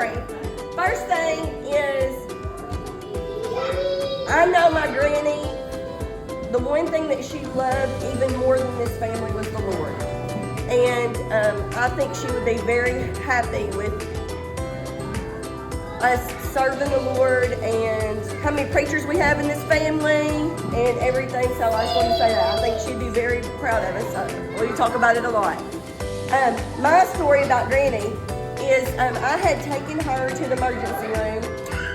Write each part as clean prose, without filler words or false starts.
story. First thing is, I know my granny, the one thing that she loved even more than this family was the Lord. And I think she would be very happy with us serving the Lord and how many preachers we have in this family and everything. So I just want to say that. I think she'd be very proud of us. We talk about it a lot. My story about Granny is I had taken her to the emergency room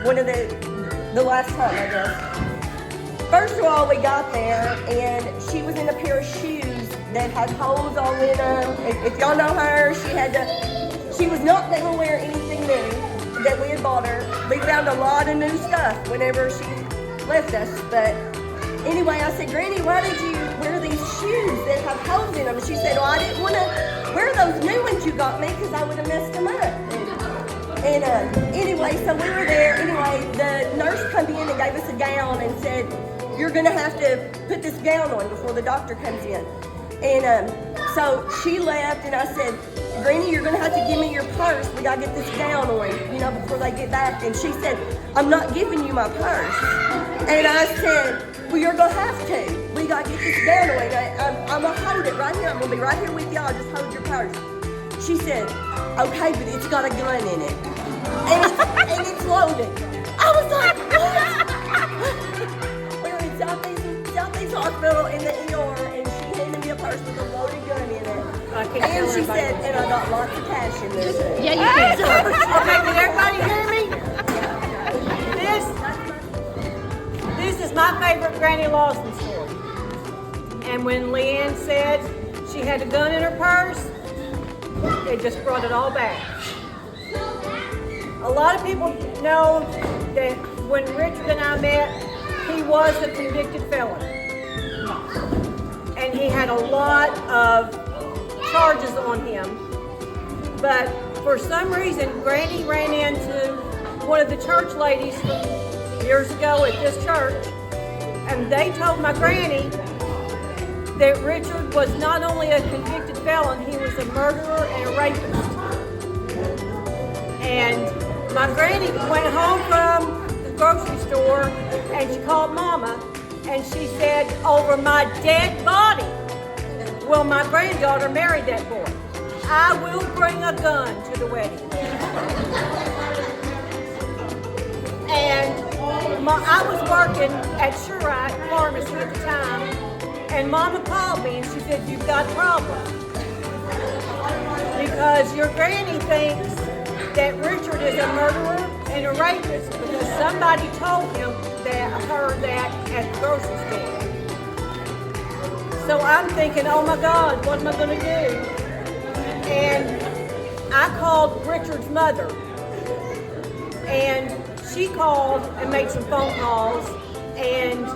one of the last time, I guess. First of all, we got there and she was in a pair of shoes that had holes all in them. If y'all know her, she was not going to wear anything new that we had bought her. We found a lot of new stuff whenever she left us. But anyway, I said, Granny, why did you wear these shoes that have holes in them? She said, well, I didn't want to wear those new ones you got me because I would have messed them up. And anyway, so we were there. Anyway, the nurse came in and gave us a gown and said, you're going to have to put this gown on before the doctor comes in. And so she left and I said, Granny, you're going to have to give me your purse. We got to get this gown on, before they get back. And she said, I'm not giving you my purse. And I said, well, you're going to have to. We got to get this gown on. I'm going to hold it right here. I'm going to be right here with y'all. Just hold your purse. She said, okay, but it's got a gun in it. And it's loaded. I was like, what? We were in Southeast Hospital in the ER, and she handed me a purse with a loaded gun in it. And she said, and I got lots of cash in there too. Yeah, you can. Okay, can everybody hear me? This is my favorite Granny Lawson story. And when Leanne said she had a gun in her purse, it just brought it all back. A lot of people know that when Richard and I met, he was a convicted felon. And he had a lot of charges on him. But for some reason, Granny ran into one of the church ladies from years ago at this church, and they told my granny that Richard was not only a convicted felon, he was a murderer and a rapist. And my granny went home from the grocery store and she called Mama and she said, over my dead body will my granddaughter marry that boy. I will bring a gun to the wedding. And I was working at Surite Pharmacy at the time, and Mama called me and she said, you've got a problem. Because your granny thinks that Richard is a murderer and a rapist because somebody told her that at the grocery store. So I'm thinking, oh my God, what am I going to do? And I called Richard's mother, and she called and made some phone calls, and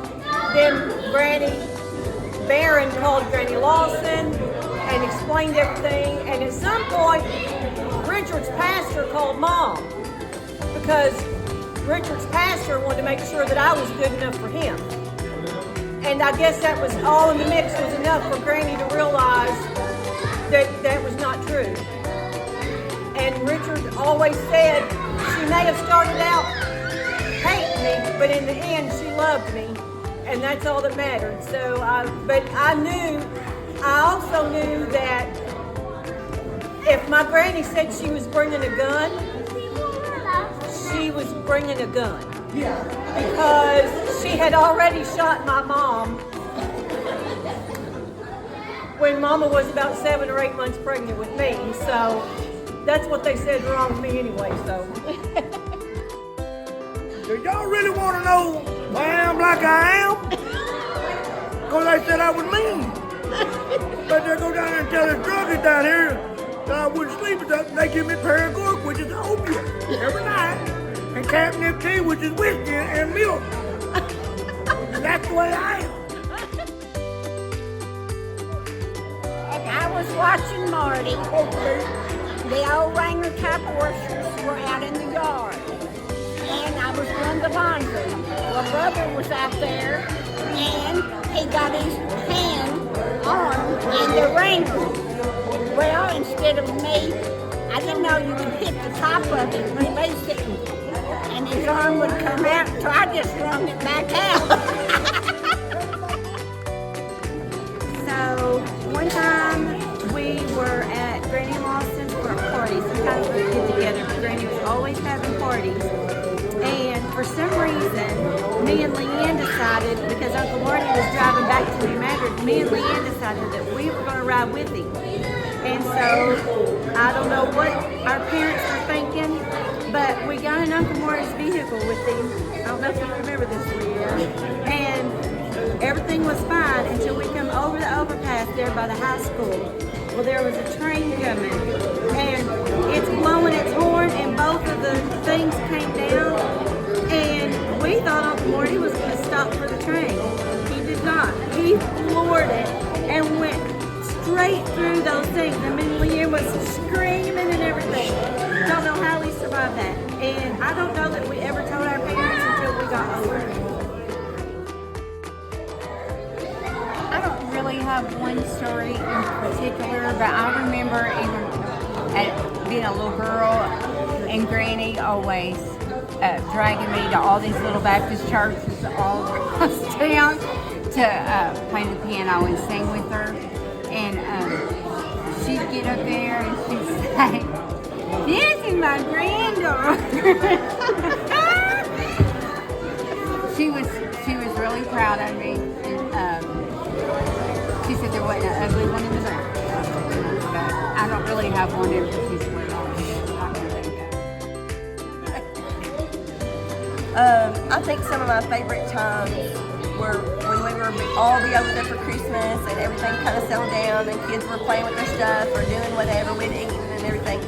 then Granny Barron called Granny Lawson and explained everything, and at some point Richard's pastor called Mom because Richard's pastor wanted to make sure that I was good enough for him. And I guess that was all in the mix was enough for Granny to realize that that was not true. And Richard always said she may have started out hating me, but in the end she loved me, and that's all that mattered. So, but I also knew that if my granny said she was bringing a gun, she was bringing a gun. Yeah. Because she had already shot my mom when Mama was about 7 or 8 months pregnant with me. So that's what they said wrong with me anyway. So. Do y'all really want to know why I am like I am? Because they said I was mean. But they go down there and tell the druggies down here that I wouldn't sleep with them. They give me Paregoric, which is opiate, every night, and catnip tea, which is whiskey and milk. And that's the way I am. I was watching Marty. Okay. The old Wrangler type horses were out in the yard. And I was doing the laundry. Well, Brother was out there, and he got his hand on in the Wrangler. Well, instead of me I didn't know you could hit the top of it, release it, and his arm would come out, so I just wrung it back out. So one time we were at Granny Lawson's for a party. Sometimes we get together, but Granny was always having parties. And for some reason, me and Leanne decided, because Uncle Marty was driving back to New Madrid, me and Leanne decided that we were going to ride with him. And so I don't know what our parents were thinking, but we got in Uncle Marty's vehicle with him. I don't know if you remember this, Leanne. And everything was fine until we come over the overpass there by the high school. Well, there was a train coming, and it's blowing its horn, and both of the things came down, and we thought Uncle Marty was going to stop for the train. He did not. He floored it and went straight through those things. I mean, Leanne was screaming and everything. Don't know how we survived that, and I don't know that we ever told our parents until we got older. I don't really have one story in particular, but I remember even being a little girl and Granny always dragging me to all these little Baptist churches all across town to play the piano and sing with her. And she'd get up there and she'd say, "This is my granddaughter." She was really proud of me. And, she said there wasn't an ugly one in the room. But I don't really have one in particular. I think some of my favorite times were when we were all be over there for Christmas and everything kind of settled down and kids were playing with their stuff or doing whatever, we'd eat and everything.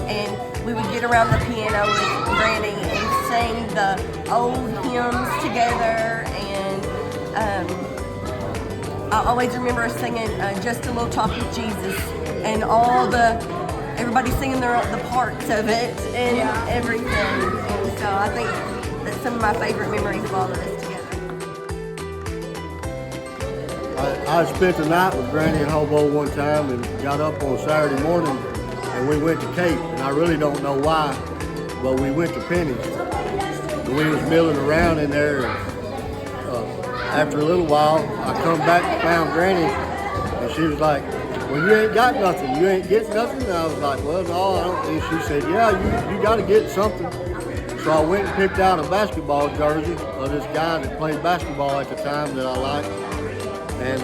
And we would get around the piano with Granny and sing the old hymns together. And I always remember us singing Just a Little Talk with Jesus and everybody singing the parts of it and everything. And so I think that's some of my favorite memories of all of this together. I spent the night with Granny in Hobo one time and got up on Saturday morning and we went to Cape, and I really don't know why, but we went to Penny's. And we was milling around in there, and after a little while, I come back and found Granny, and she was like, "Well, you ain't got nothing, you ain't getting nothing?" And I was like, "Well, no, I don't." And she said, "Yeah, you got to get something." So I went and picked out a basketball jersey of this guy that played basketball at the time that I liked. And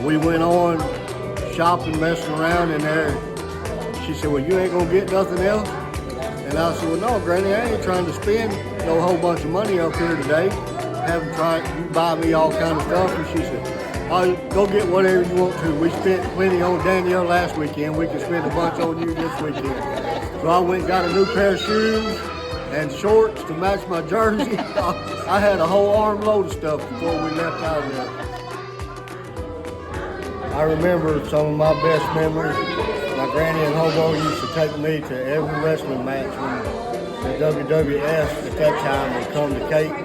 we went on shopping, messing around in there. She said, "Well, you ain't gonna get nothing else?" And I said, "Well, no, Granny, I ain't trying to spend no whole bunch of money up here today. Haven't tried, you buy me all kind of stuff." And she said, "Oh, go get whatever you want to. We spent plenty on Danielle last weekend. We can spend a bunch on you this weekend." So I went and got a new pair of shoes and shorts to match my jersey. I had a whole armload of stuff before we left out of there. I remember some of my best memories. My granny in Hobo used to take me to every wrestling match when the WWF at that time would come to Cape,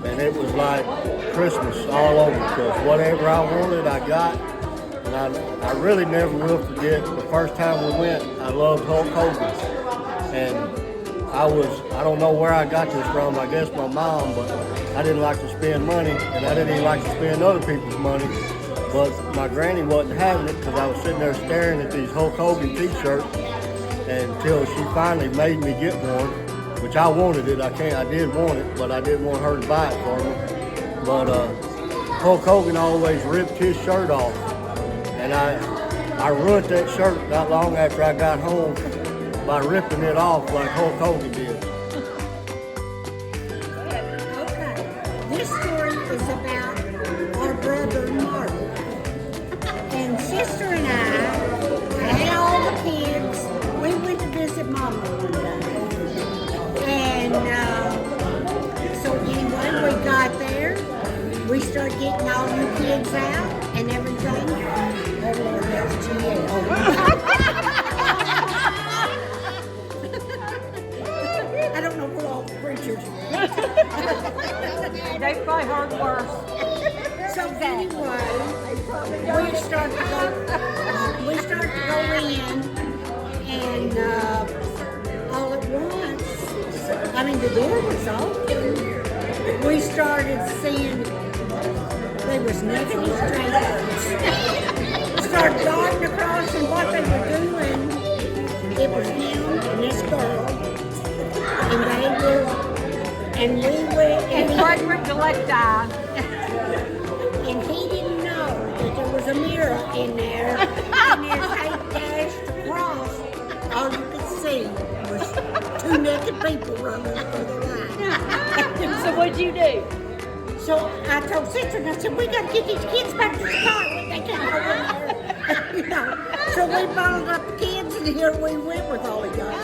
and it was like Christmas all over, because whatever I wanted, I got. And I really never will forget the first time we went. I loved Hulk Hogan, and I don't know where I got this from, I guess my mom, but I didn't like to spend money, and I didn't even like to spend other people's money. But my granny wasn't having it, because I was sitting there staring at these Hulk Hogan t-shirts until she finally made me get one, which I wanted it. I did want it, but I didn't want her to buy it for me. But Hulk Hogan always ripped his shirt off, and I ruined that shirt not long after I got home by ripping it off like Hulk Hogan did. Okay, this story is about our brother Mark. And sister and I had all the kids. We went to visit Mama one day. And so anyway, we got there. We started getting all you kids out and everything. Everyone else GA. I don't know what all the preachers were. They probably heard worse. So anyway, we started to go in, And all at once, I mean, the door was open. We started seeing there was nothing strangers. Started darting across, and what they were doing, it was him and this girl, and they were, and we went, And Frederick Delecti. and he didn't know that there was a mirror in there, and as they dashed across, all you could see was two naked people running for the line. So what'd you do? So I told Sister, and I said, we gotta get these kids back to the car. They can't go in there. You know. So we bottled up the kids, and here we went with all the guys.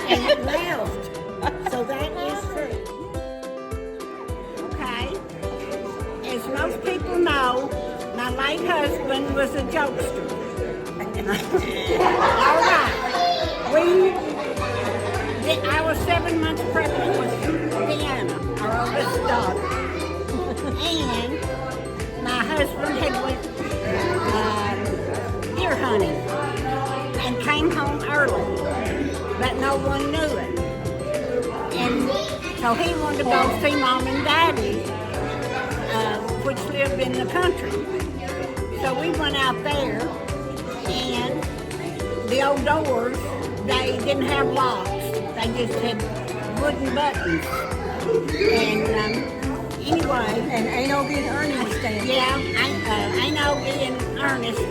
And it left. So that is true. Okay. As most people know, my late husband was a jokester. All right. I was 7 months pregnant with Deanna, our oldest daughter. And my husband had went deer hunting and came home early, but no one knew it. And so he wanted to go see Mom and Daddy, which lived in the country. So we went out there, and the old doors, they didn't have locks. They just had wooden buttons. And anyway. And Aunt Ogie and Ernie were staying there. Yeah, Aunt Ogie and Ernest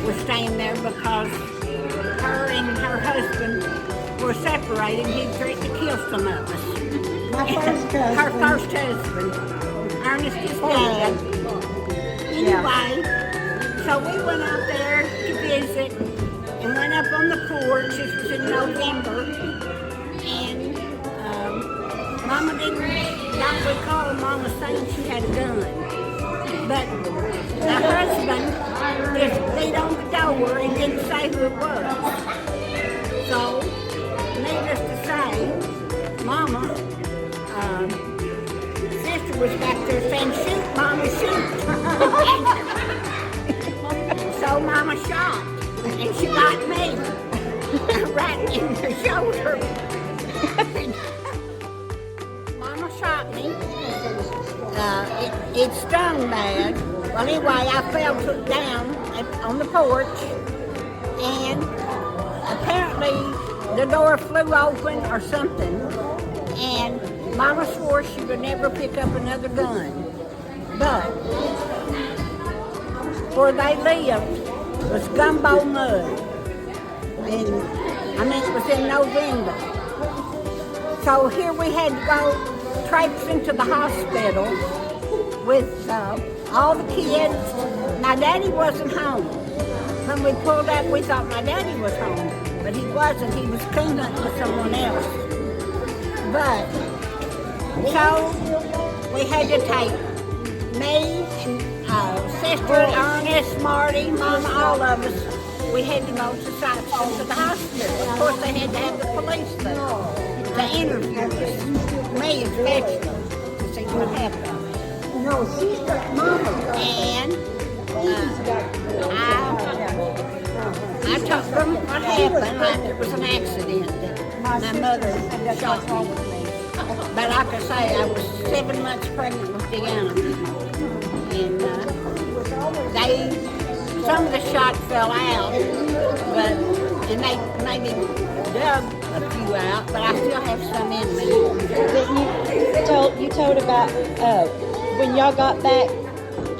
were staying there because her and her husband were separated. He threatened to kill some of us. My first cousin. Her first husband. Ernest's dad. Anyway, so we went out there to visit and went up on the porch. This was in November. And Mama don't recall Mama saying she had a gun. But my husband just beat on the door and didn't say who it was. So, needless to say, Mama, sister was back there saying, shoot, Mama, shoot. So Mama shot, and she got me right in the shoulder. Mama shot me. It stung bad. Well, anyway, I fell down on the porch, and apparently the door flew open or something, and Mama swore she would never pick up another gun. But where they lived was gumbo mud, and I mean it was in November. So here we had to go traipsing to the hospital with all the kids. My daddy wasn't home. When we pulled up, we thought my daddy was home, but he wasn't. He was coon hunting with someone else. But, so we had to take me and sister, Ernest, Marty, Mama, all of us. We had to go to Sykeston to the hospital. Of course, they had to have the police there to interview us, me especially, to see what happened. No, she's got Mama. And I told them what happened. It was an accident that my mother shot me. But like I say, I was 7 months pregnant with Deanna. And some of the shots fell out, and they maybe dug a few out, but I still have some in me. You told about when y'all got back.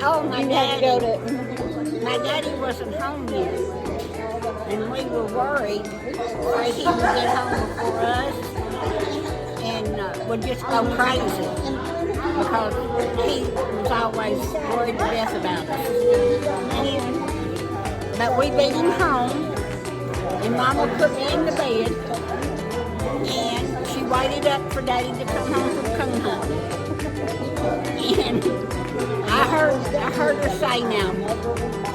Oh, my You had to go to. My daddy wasn't home yet, and we were worried that he would get home before us and would just go crazy because he was always worried to death about us. But we beat him home, and Mama put me in the bed, and she waited up for Daddy to come home from coon hunting. And I heard her say now,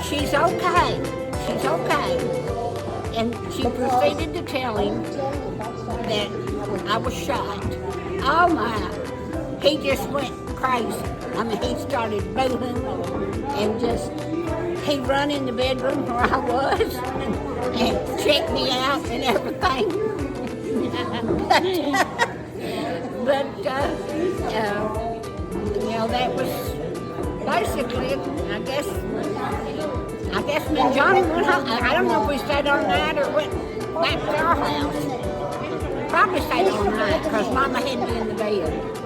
she's okay, she's okay. And she proceeded to tell him that I was shot. Oh my, he just went crazy. I mean, he started boohooing and just he run in the bedroom where I was and checked me out and everything. You know, that was basically, I guess me and Johnny went home. I don't know if we stayed all night or went back to our house. Probably stayed all night because Mama had me in the bed.